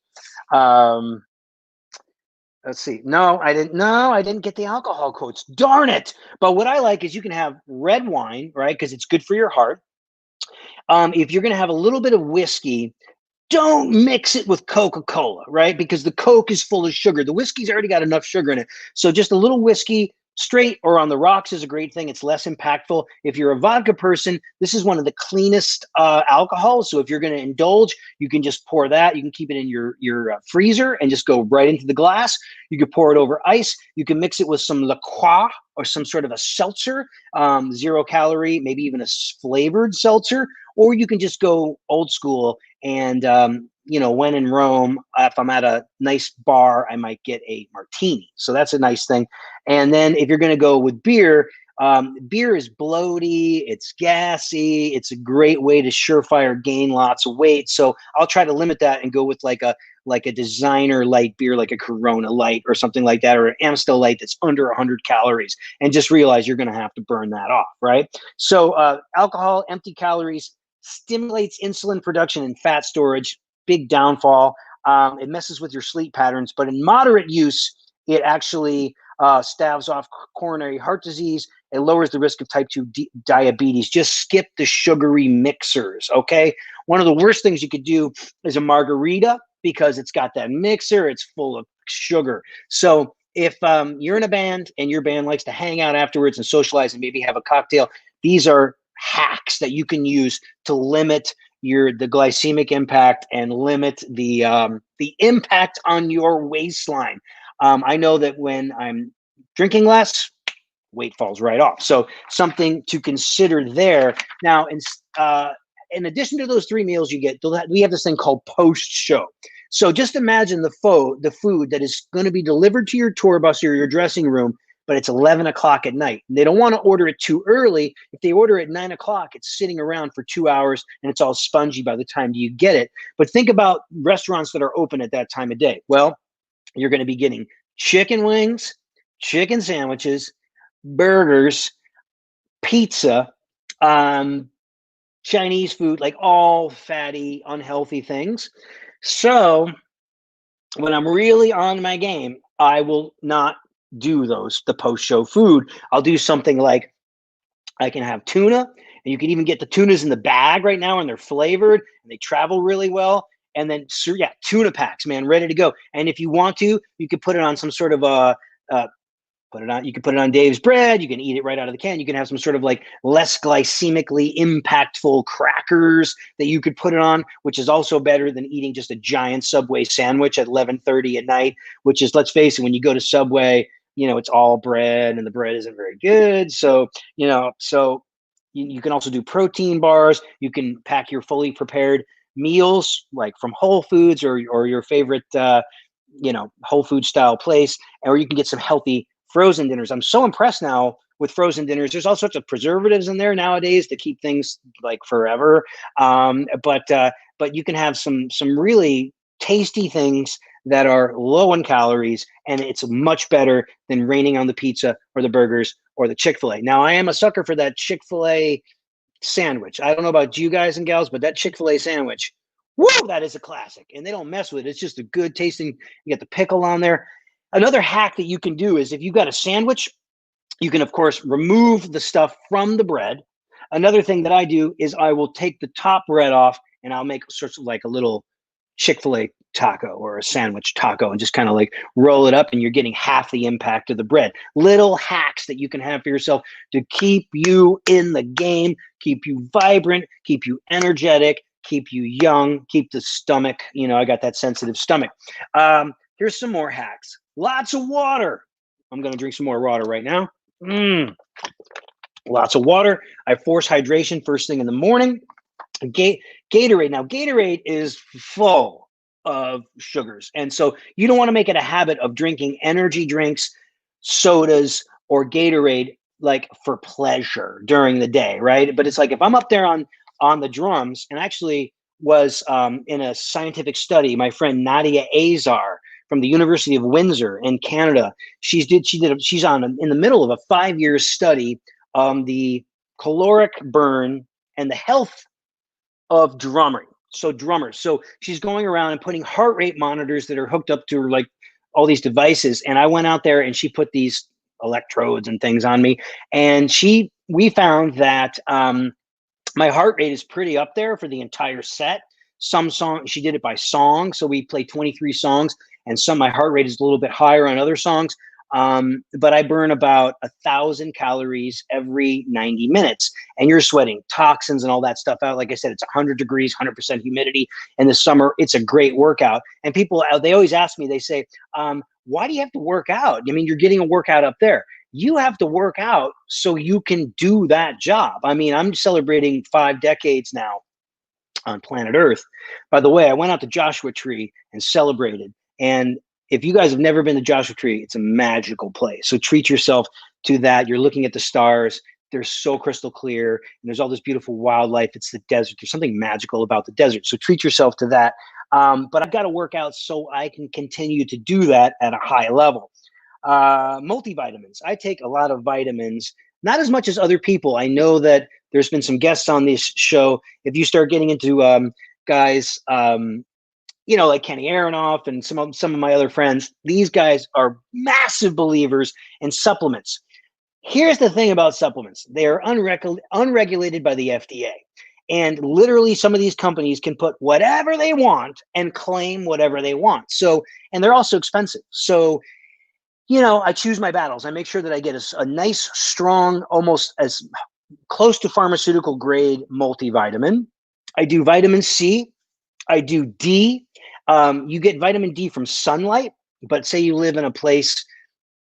Let's see. No, I didn't get the alcohol quotes. Darn it. But what I like is you can have red wine, right? Because it's good for your heart. If you're going to have a little bit of whiskey, don't mix it with Coca-Cola, right? Because the Coke is full of sugar. The whiskey's already got enough sugar in it. So just a little whiskey, straight or on the rocks, is a great thing. It's less impactful. If you're a vodka person, this is one of the cleanest alcohols. So if you're going to indulge, you can just pour that. You can keep it in your freezer and just go right into the glass. You can pour it over ice. You can mix it with some liqueur or some sort of a seltzer, 0 calorie, maybe even a flavored seltzer, or you can just go old school and when in Rome, if I'm at a nice bar, I might get a martini. So that's a nice thing. And then if you're going to go with beer, beer is bloaty, it's gassy, it's a great way to surefire gain lots of weight. So I'll try to limit that and go with like a designer light beer, like a Corona Light or something like that, or an Amstel Light that's under 100 calories, and just realize you're going to have to burn that off, right? So alcohol, empty calories, stimulates insulin production and fat storage. Big downfall. It messes with your sleep patterns, but in moderate use, it actually staves off coronary heart disease. It lowers the risk of type 2 diabetes. Just skip the sugary mixers, okay? One of the worst things you could do is a margarita, because it's got that mixer. It's full of sugar. So if you're in a band and your band likes to hang out afterwards and socialize and maybe have a cocktail, these are hacks that you can use to limit the glycemic impact and limit the impact on your waistline. I know that when I'm drinking less, weight falls right off. So something to consider there. Now, in addition to those 3 meals you get, we have this thing called post-show. So just imagine the food that is going to be delivered to your tour bus or your dressing room, but it's 11 o'clock at night. They don't want to order it too early. If they order at 9 o'clock, it's sitting around for 2 hours and it's all spongy by the time you get it. But think about restaurants that are open at that time of day. Well, you're going to be getting chicken wings, chicken sandwiches, burgers, pizza, Chinese food, like all fatty, unhealthy things. So when I'm really on my game, I will not do the post-show food. I'll do something like I can have tuna, and you can even get the tunas in the bag right now, and they're flavored and they travel really well. And then, tuna packs, man, ready to go. And if you want to, you could put it on some sort of you can put it on Dave's bread. You can eat it right out of the can. You can have some sort of like less glycemically impactful crackers that you could put it on, which is also better than eating just a giant Subway sandwich at 11:30 at night, which is, let's face it, when you go to Subway, it's all bread and the bread isn't very good. So, you can also do protein bars. You can pack your fully prepared meals like from Whole Foods or your favorite you know, whole food style place, or you can get some healthy frozen dinners. I'm so impressed now with frozen dinners. There's all sorts of preservatives in there nowadays to keep things like forever. But you can have some really tasty things that are low in calories, and it's much better than raining on the pizza or the burgers or the Chick-fil-A. Now, I am a sucker for that Chick-fil-A sandwich. I don't know about you guys and gals, but that Chick-fil-A sandwich, woo, that is a classic. And they don't mess with it. It's just a good tasting. You get the pickle on there. Another hack that you can do is if you've got a sandwich, you can, of course, remove the stuff from the bread. Another thing that I do is I will take the top bread off and I'll make sorts of like a little Chick-fil-A taco or a sandwich taco and just kind of like roll it up, and you're getting half the impact of the bread. Little hacks that you can have for yourself to keep you in the game, keep you vibrant, keep you energetic, keep you young, keep the stomach, you know, I got that sensitive stomach. Here's some more hacks. Lots of water. I'm going to drink some more water right now. Lots of water. I force hydration first thing in the morning. Gatorade. Now, Gatorade is full of sugars. And so you don't want to make it a habit of drinking energy drinks, sodas, or Gatorade like for pleasure during the day, right? But it's like if I'm up there on the drums, and actually was in a scientific study, my friend 𝗙𝗑𝗧𝗡 from the University of Windsor in Canada, she's in the middle of a 5-year study on the caloric burn and the health of drummers. So she's going around and putting heart rate monitors that are hooked up to like all these devices. And I went out there and she put these electrodes and things on me. And we found that my heart rate is pretty up there for the entire set. Some songs, she did it by song. So we played 23 songs, and my heart rate is a little bit higher on other songs. But I burn about 1,000 calories every 90 minutes, and you're sweating toxins and all that stuff out. Like I said, it's 100 degrees, 100% humidity in the summer. It's a great workout. And people, they always ask me, they say, why do you have to work out? I mean, you're getting a workout up there. You have to work out so you can do that job. I mean, I'm celebrating 5 decades now on planet Earth. By the way, I went out to Joshua Tree and celebrated. And if you guys have never been to Joshua Tree, it's a magical place. So treat yourself to that. You're looking at the stars. They're so crystal clear. And there's all this beautiful wildlife. It's the desert. There's something magical about the desert. So treat yourself to that. But I've got to work out so I can continue to do that at a high level. Multivitamins. I take a lot of vitamins, not as much as other people. I know that there's been some guests on this show. If you start getting into guys, you know, like Kenny Aronoff and some of my other friends, these guys are massive believers in supplements. Here's the thing about supplements. They are unregulated by the FDA. And literally some of these companies can put whatever they want and claim whatever they want. So, and they're also expensive. So, you know, I choose my battles. I make sure that I get a nice, strong, almost as close to pharmaceutical grade multivitamin. I do vitamin C. I do D. You get vitamin D from sunlight, but say you live in a place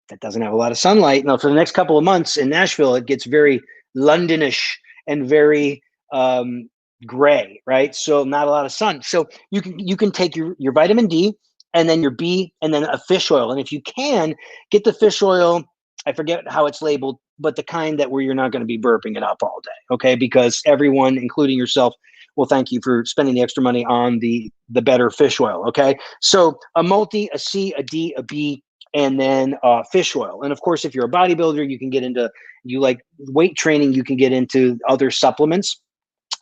that doesn't have a lot of sunlight. Now, for the next couple of months in Nashville, it gets very Londonish and very gray, right? So not a lot of sun. So you can take your vitamin D and then your B and then a fish oil. And if you can, get the fish oil, I forget how it's labeled, but the kind that where you're not going to be burping it up all day, okay? Because everyone, including yourself, will thank you for spending the extra money on the better fish oil, okay? So a multi, a C, a D, a B, and then fish oil. And of course, if you're a bodybuilder, you can get into, you like weight training, you can get into other supplements.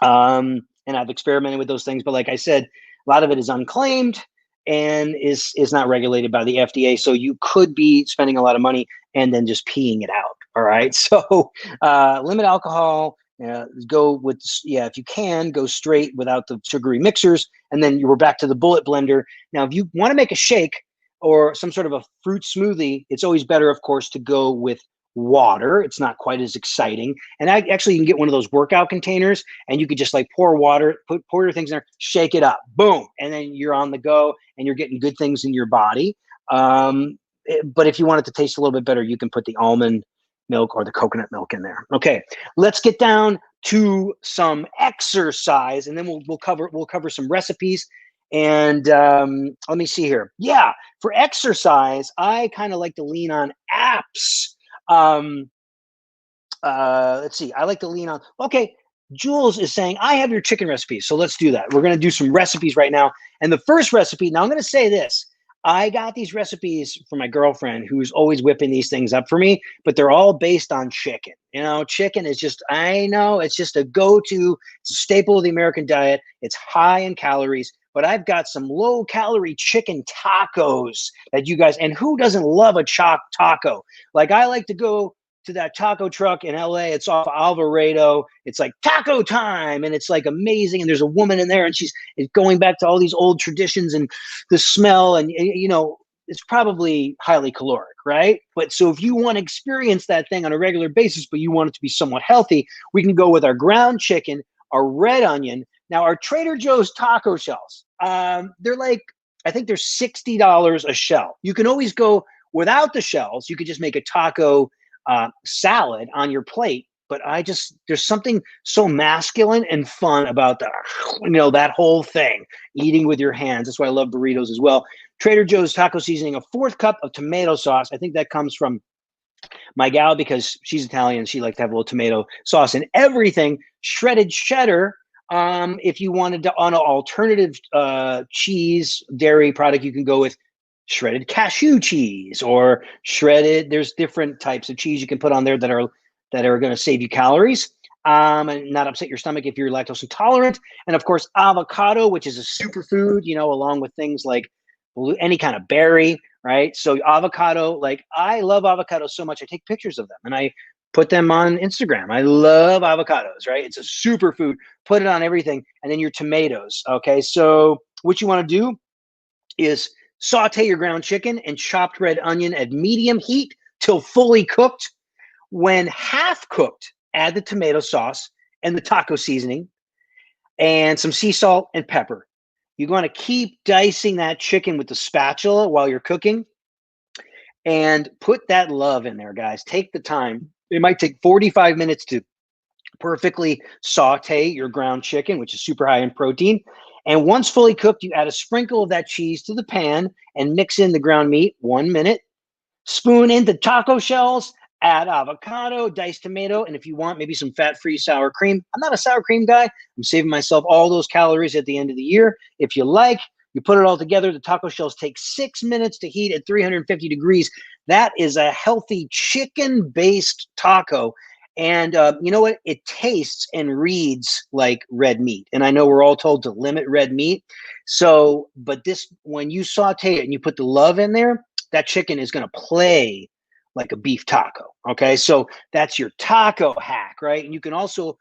And I've experimented with those things, but like I said, a lot of it is unclaimed and is not regulated by the FDA. So you could be spending a lot of money and then just peeing it out, all right? So limit alcohol, go with, if you can, go straight without the sugary mixers, and then you were back to the bullet blender. Now, if you want to make a shake or some sort of a fruit smoothie, it's always better, of course, to go with water. It's not quite as exciting. And actually, you can get one of those workout containers, and you could just like pour water, pour your things in there, shake it up, boom, and then you're on the go, and you're getting good things in your body. But if you want it to taste a little bit better, you can put the almond milk or the coconut milk in there. Okay, let's get down to some exercise, and then we'll cover some recipes And let me see here. Yeah, for exercise, I kind of like to lean on apps. Let's see. I like to lean on. Okay, Jules is saying, I have your chicken recipes. So let's do that. We're going to do some recipes right now. And the first recipe, now I'm going to say this. I got these recipes from my girlfriend who's always whipping these things up for me, but they're all based on chicken. You know, chicken is just, I know it's just a go-to, it's a staple of the American diet. It's high in calories, but I've got some low-calorie chicken tacos that you guys, and who doesn't love a taco? Like, I like to go to that taco truck in LA. It's off Alvarado. It's like taco time, and it's like amazing. And there's a woman in there, and she's going back to all these old traditions and the smell, and you know, it's probably highly caloric, right? But so if you want to experience that thing on a regular basis, but you want it to be somewhat healthy, we can go with our ground chicken, our red onion. Now, our Trader Joe's taco shells, they're like, I think they're $60 a shell. You can always go without the shells. You could just make a taco salad on your plate, but there's something so masculine and fun about that, you know, that whole thing, eating with your hands. That's why I love burritos as well. Trader Joe's taco seasoning, a 4th cup of tomato sauce. I think that comes from my gal because she's Italian. She likes to have a little tomato sauce in everything. Shredded cheddar. If you wanted to, on an alternative cheese dairy product, you can go with shredded cashew cheese or shredded. There's different types of cheese you can put on there that are going to save you calories and not upset your stomach if you're lactose intolerant. And of course, avocado, which is a superfood, you know, along with things like any kind of berry, right? So avocado, like I love avocados so much. I take pictures of them and I put them on Instagram. I love avocados, right? It's a superfood. Put it on everything. And then your tomatoes. Okay. So what you want to do is saute your ground chicken and chopped red onion at medium heat till fully cooked. When half cooked, add the tomato sauce and the taco seasoning and some sea salt and pepper. You're going to keep dicing that chicken with the spatula while you're cooking and put that love in there, guys. Take the time. It might take 45 minutes to perfectly saute your ground chicken, which is super high in protein. And once fully cooked, you add a sprinkle of that cheese to the pan and mix in the ground meat 1 minute. Spoon into taco shells, add avocado, diced tomato, and if you want, maybe some fat-free sour cream. I'm not a sour cream guy. I'm saving myself all those calories at the end of the year. If you like, you put it all together. The taco shells take 6 minutes to heat at 350 degrees. That is a healthy chicken-based taco. And you know what? It tastes and reads like red meat. And I know we're all told to limit red meat. So, but this, when you saute it and you put the love in there, that chicken is going to play like a beef taco. Okay. So that's your taco hack, right? And you can also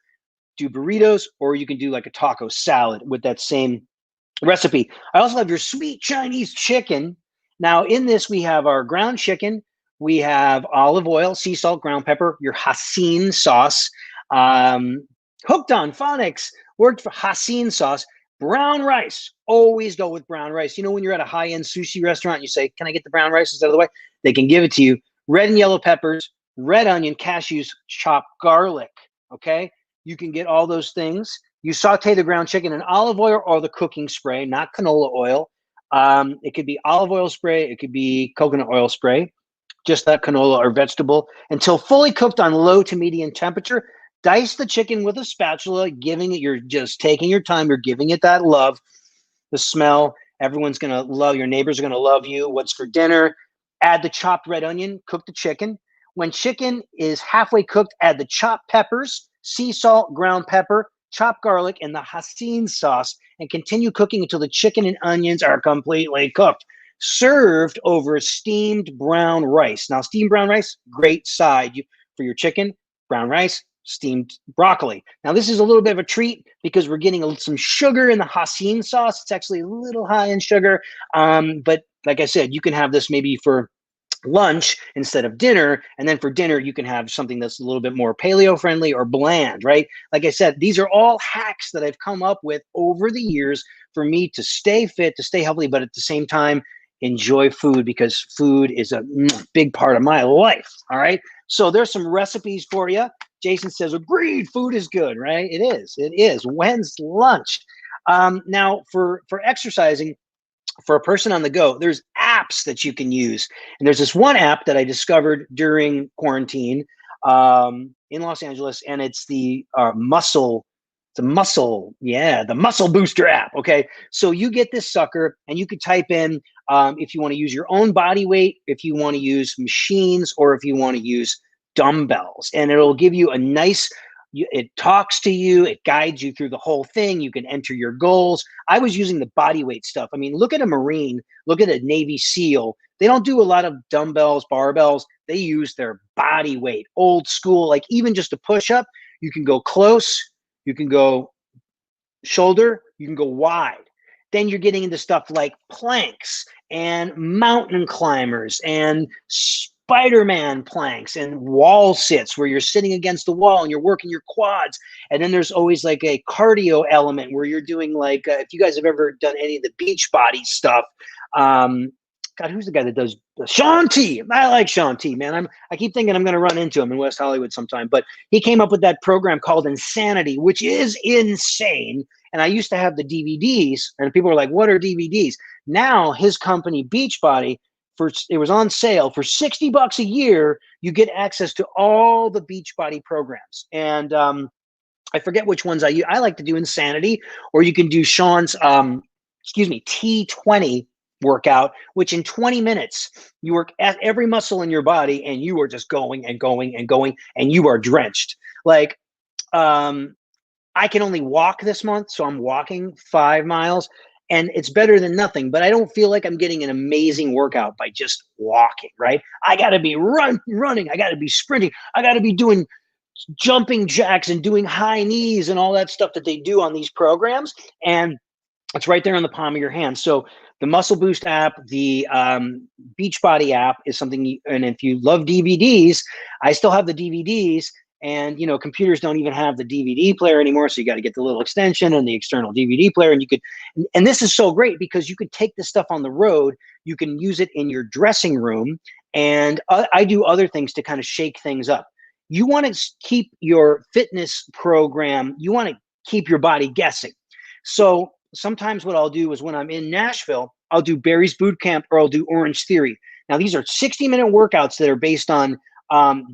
do burritos, or you can do like a taco salad with that same recipe. I also have your sweet Chinese chicken. Now in this, we have our ground chicken. We have olive oil, sea salt, ground pepper, your hoisin sauce, hooked on phonics, worked for hoisin sauce, brown rice. Always go with brown rice. You know, when you're at a high-end sushi restaurant, you say, can I get the brown rice instead of the white? They can give it to you. Red and yellow peppers, red onion, cashews, chopped garlic, okay? You can get all those things. You saute the ground chicken in olive oil or the cooking spray, not canola oil. It could be olive oil spray. It could be coconut oil spray. Just that canola or vegetable, until fully cooked on low to medium temperature. Dice the chicken with a spatula, giving it, you're just taking your time, you're giving it that love, the smell. Everyone's going to love, your neighbors are going to love you. What's for dinner? Add the chopped red onion, cook the chicken. When chicken is halfway cooked, add the chopped peppers, sea salt, ground pepper, chopped garlic, and the hoisin sauce, and continue cooking until the chicken and onions are completely cooked. Served over steamed brown rice. Now, steamed brown rice, great side for your chicken. Brown rice, steamed broccoli. Now, this is a little bit of a treat because we're getting some sugar in the hoisin sauce. It's actually a little high in sugar. But like I said, you can have this maybe for lunch instead of dinner. And then for dinner, you can have something that's a little bit more paleo friendly or bland, right? Like I said, these are all hacks that I've come up with over the years for me to stay fit, to stay healthy, but at the same time, enjoy food, because food is a big part of my life. All right. So there's some recipes for you. Jason says, agreed, food is good, right? It is. It is. When's lunch? Now for exercising, for a person on the go, there's apps that you can use. And there's this one app that I discovered during quarantine in Los Angeles, and it's the the Muscle Booster app. Okay. So you get this sucker and you could type in if you want to use your own body weight, if you want to use machines, or if you want to use dumbbells, and it'll give you a nice, it talks to you, it guides you through the whole thing. You can enter your goals. I was using the body weight stuff. I mean, look at a Marine, look at a Navy SEAL. They don't do a lot of dumbbells, barbells. They use their body weight, old school, like even just a push up, you can go close, you can go shoulder, you can go wide. Then you're getting into stuff like planks and mountain climbers and Spider-Man planks and wall sits where you're sitting against the wall and you're working your quads. And then there's always like a cardio element where you're doing like, if you guys have ever done any of the beach body stuff, God, who's the guy that does Shaun T? I like Shaun T, man. I keep thinking I'm going to run into him in West Hollywood sometime, but he came up with that program called Insanity, which is insane. And I used to have the DVDs, and people were like, "What are DVDs?" Now his company Beachbody, it was on sale for $60 a year. You get access to all the Beachbody programs, and I forget which ones I like to do Insanity, or you can do Sean's T20 workout, which in 20 minutes you work at every muscle in your body, and you are just going and going and going, and you are drenched. Like, I can only walk this month, so I'm walking 5 miles, and it's better than nothing, but I don't feel like I'm getting an amazing workout by just walking, right? I got to be running. I got to be sprinting. I got to be doing jumping jacks and doing high knees and all that stuff that they do on these programs. And it's right there in the palm of your hand. So the Muscle Boost app, the Beachbody app is something, and if you love DVDs, I still have the DVDs. And, you know, computers don't even have the DVD player anymore. So you got to get the little extension and the external DVD player. And you could, and this is so great because you could take this stuff on the road. You can use it in your dressing room. And I do other things to kind of shake things up. You want to keep your fitness program, you want to keep your body guessing. So sometimes what I'll do is when I'm in Nashville, I'll do Barry's Boot Camp or I'll do Orange Theory. Now, these are 60-minute workouts that are based on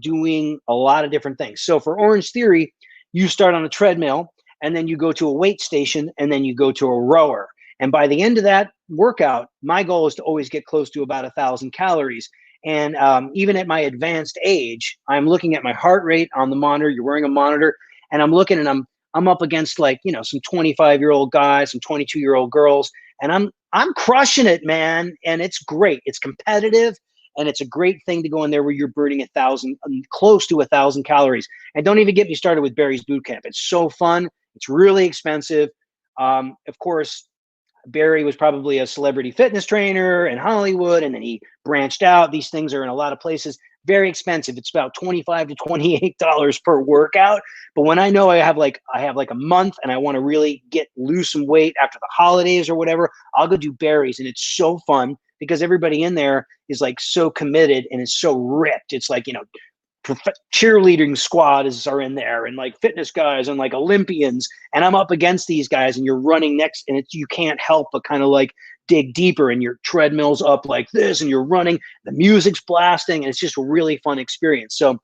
doing a lot of different things. So for Orange Theory, you start on a treadmill and then you go to a weight station and then you go to a rower. And by the end of that workout, my goal is to always get close to about 1,000 calories. And even at my advanced age, I'm looking at my heart rate on the monitor. You're wearing a monitor, and I'm looking, and I'm up against, like, you know, some 25-year-old guys, some 22-year-old girls, and I'm crushing it, man. And it's great. It's competitive. And it's a great thing to go in there where you're burning close to 1,000 calories. And don't even get me started with Barry's Boot Camp. It's so fun. It's really expensive. Of course, Barry was probably a celebrity fitness trainer in Hollywood, and then he branched out. These things are in a lot of places. Very expensive. It's about $25 to $28 per workout. But when I know I have like a month and I want to really lose some weight after the holidays or whatever, I'll go do Barry's, and it's so fun because everybody in there is like so committed and is so ripped. It's like, you know, cheerleading squads are in there, and like fitness guys and like Olympians, and I'm up against these guys, and you're running next, and you can't help but kind of like dig deeper, and your treadmill's up like this, and you're running, the music's blasting, and it's just a really fun experience. So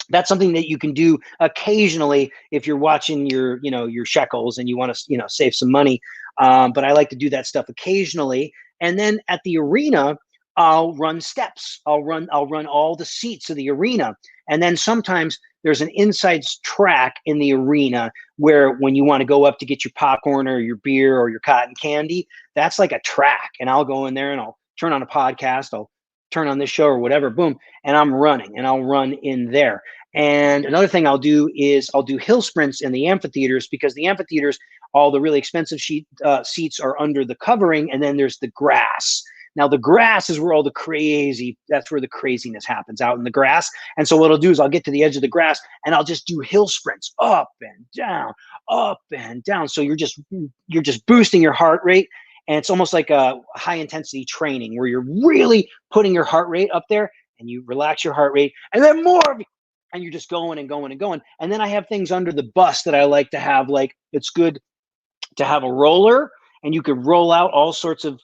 that's something that you can do occasionally if you're watching your shekels and you want to, save some money. But I like to do that stuff occasionally. And then at the arena, I'll run steps. I'll run all the seats of the arena. And then sometimes there's an inside track in the arena where when you want to go up to get your popcorn or your beer or your cotton candy, that's like a track. And I'll go in there and I'll turn on a podcast. I'll turn on this show or whatever, boom, and I'm running, and I'll run in there. And another thing I'll do is I'll do hill sprints in the amphitheaters, because the amphitheaters, all the really expensive seats are under the covering, and then there's the grass. Now the grass is where that's where the craziness happens, out in the grass. And so what I'll do is I'll get to the edge of the grass and I'll just do hill sprints up and down, up and down. So you're just boosting your heart rate. And it's almost like a high intensity training where you're really putting your heart rate up there, and you relax your heart rate, and then more, and you're just going and going and going. And then I have things under the bus that I like to have, like, it's good to have a roller, and you could roll out all sorts of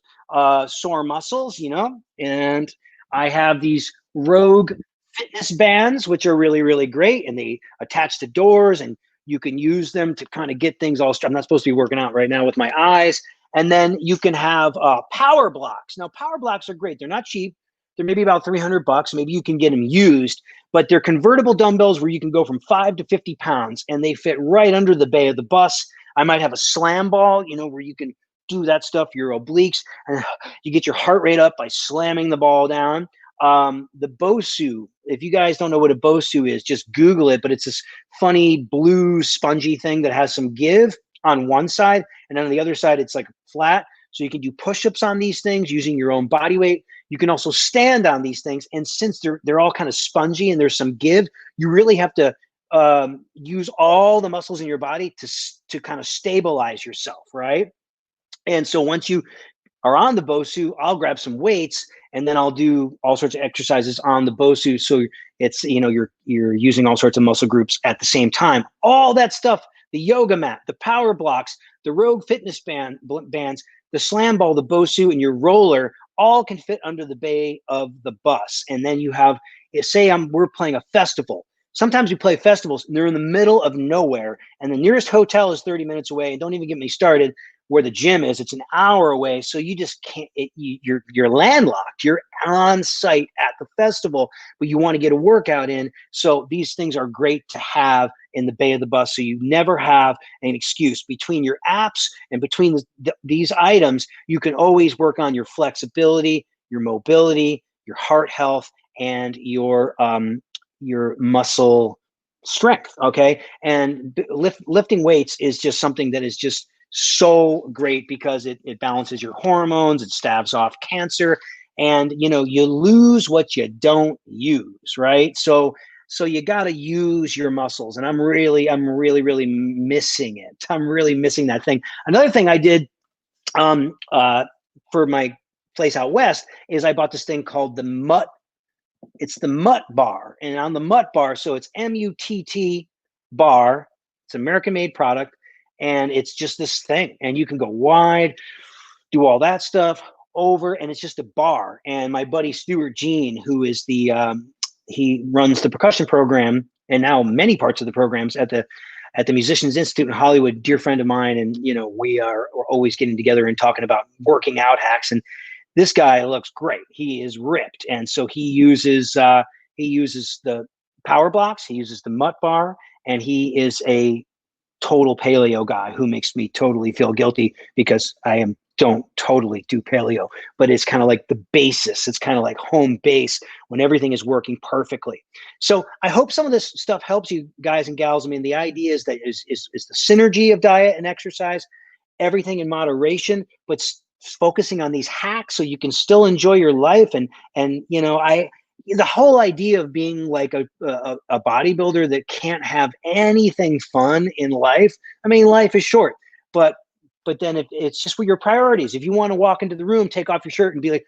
sore muscles, you know. And I have these Rogue fitness bands, which are really, really great, and they attach to doors, and you can use them to kind of get things all I'm not supposed to be working out right now with my eyes. And then you can have power blocks. Now, power blocks are great. They're not cheap. They're maybe about $300. Maybe you can get them used, but they're convertible dumbbells where you can go from 5 to 50 pounds, and they fit right under the bay of the bus. I might have a slam ball, you know, where you can do that stuff, your obliques, and you get your heart rate up by slamming the ball down. The BOSU, if you guys don't know what a BOSU is, just Google it, but it's this funny blue spongy thing that has some give on one side, and on the other side, it's like flat. So you can do push-ups on these things using your own body weight. You can also stand on these things. And since they're all kind of spongy and there's some give, you really have to use all the muscles in your body to kind of stabilize yourself, right? And so once you are on the BOSU, I'll grab some weights, and then I'll do all sorts of exercises on the BOSU. So it's, you know, you're using all sorts of muscle groups at the same time. All that stuff, the yoga mat, the power blocks, the Rogue fitness bands, the slam ball, the BOSU, and your roller all can fit under the bay of the bus. And then you have, say we're playing a festival. Sometimes we play festivals and they're in the middle of nowhere, and the nearest hotel is 30 minutes away. And don't even get me started where the gym is. It's an hour away. So you just can't, you're landlocked. You're on site at the festival, but you want to get a workout in. So these things are great to have in the bay of the bus. So you never have an excuse between your apps and between these items. You can always work on your flexibility, your mobility, your heart health, and your muscle strength. Okay. And lifting weights is just something that is just so great because it balances your hormones, it staves off cancer, and you know, you lose what you don't use, right? So you got to use your muscles, and I'm really missing it. I'm really missing that thing. Another thing I did for my place out west is I bought this thing called the Mutt. It's the Mutt bar, and on the Mutt bar, so it's MUTT bar. It's an American-made product. And it's just this thing, and you can go wide, do all that stuff over, and it's just a bar. And my buddy Stuart Jean, who is he runs the percussion program and now many parts of the programs at the Musicians Institute in Hollywood, dear friend of mine. And, you know, we're always getting together and talking about working out hacks. And this guy looks great. He is ripped. And so he uses the power blocks. He uses the Mutt bar, and he is a total paleo guy who makes me totally feel guilty because I don't totally do paleo, but it's kind of like the basis. It's kind of like home base when everything is working perfectly. So I hope some of this stuff helps you guys and gals. I mean, the idea is that is the synergy of diet and exercise, everything in moderation, but focusing on these hacks so you can still enjoy your life. And you know, the whole idea of being like a bodybuilder that can't have anything fun in life. I mean, life is short, but then it's just what your priorities. If you want to walk into the room, take off your shirt and be like,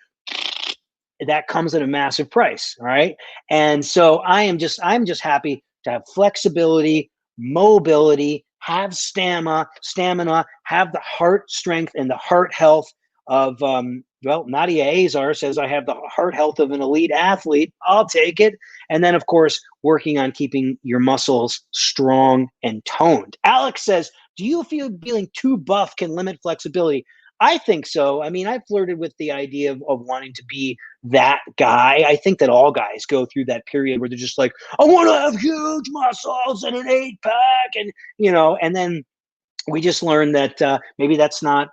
that comes at a massive price. All right. And so I'm just happy to have flexibility, mobility, have stamina, have the heart strength and the heart health of, well, 𝗙𝗂 𝗧𝗡 says I have the heart health of an elite athlete. I'll take it. And then, of course, working on keeping your muscles strong and toned. Alex says, do you feel feeling too buff can limit flexibility? I think so. I mean, I flirted with the idea of wanting to be that guy. I think that all guys go through that period where they're just like, I want to have huge muscles and an 8-pack. And, you know, and then we just learned that maybe that's not,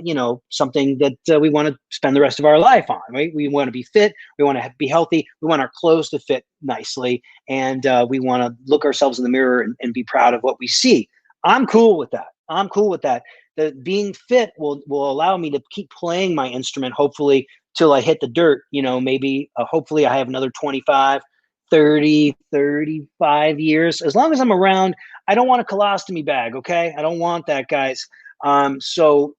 you know, something that we want to spend the rest of our life on, right? We want to be fit. We want to be healthy. We want our clothes to fit nicely. And we want to look ourselves in the mirror and be proud of what we see. I'm cool with that. I'm cool with that. The being fit will allow me to keep playing my instrument, hopefully, till I hit the dirt. You know, maybe, hopefully I have another 25, 30, 35 years. As long as I'm around, I don't want a colostomy bag, okay? I don't want that, guys. So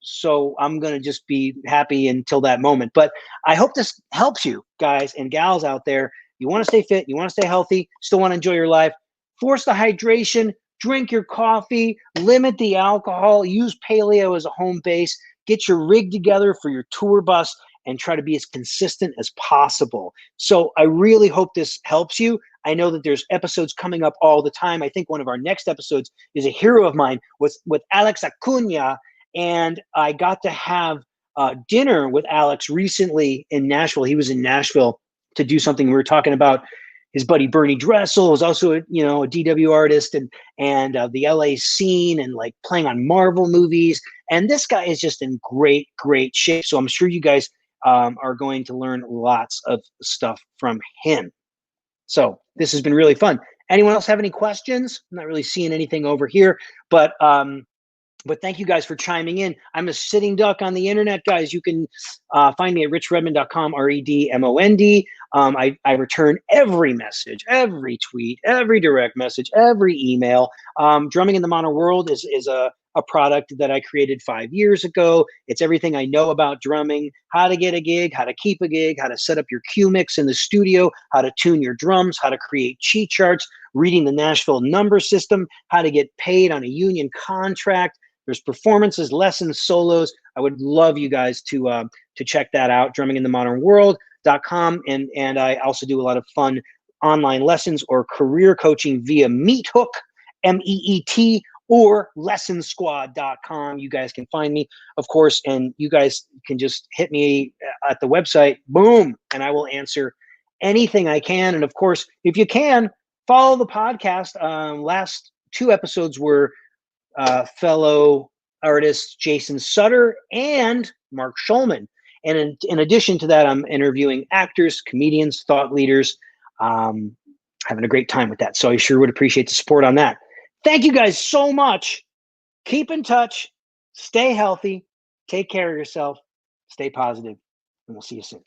I'm going to just be happy until that moment. But I hope this helps you guys and gals out there. You want to stay fit, you want to stay healthy, still want to enjoy your life. Force the hydration, drink your coffee, limit the alcohol, use Paleo as a home base, get your rig together for your tour bus, and try to be as consistent as possible. So I really hope this helps you. I know that there's episodes coming up all the time. I think one of our next episodes is a hero of mine with Alex Acuna, and I got to have dinner with Alex recently in Nashville. He was in Nashville to do something. We were talking about his buddy Bernie Dressel, who's also a DW artist, and the LA scene, and like playing on Marvel movies. And this guy is just in great shape. So I'm sure you guys are going to learn lots of stuff from him. So this has been really fun. Anyone else have any questions? I'm not really seeing anything over here, but thank you guys for chiming in. I'm a sitting duck on the internet, guys. You can find me at richredmond.com, REDMOND. I return every message, every tweet, every direct message, every email. Drumming in the Modern World is a product that I created 5 years ago. It's everything I know about drumming, how to get a gig, how to keep a gig, how to set up your cue mix in the studio, how to tune your drums, how to create cheat charts, reading the Nashville number system, how to get paid on a union contract. There's performances, lessons, solos. I would love you guys to check that out, drumminginthemodernworld.com. And I also do a lot of fun online lessons or career coaching via Meethook, MEET, or lessonsquad.com. You guys can find me, of course, and you guys can just hit me at the website, boom, and I will answer anything I can. And of course, if you can, follow the podcast. Last 2 episodes were fellow artists Jason Sutter and Mark Schulman. And in addition to that, I'm interviewing actors, comedians, thought leaders, having a great time with that. So I sure would appreciate the support on that. Thank you guys so much. Keep in touch. Stay healthy. Take care of yourself. Stay positive. And we'll see you soon.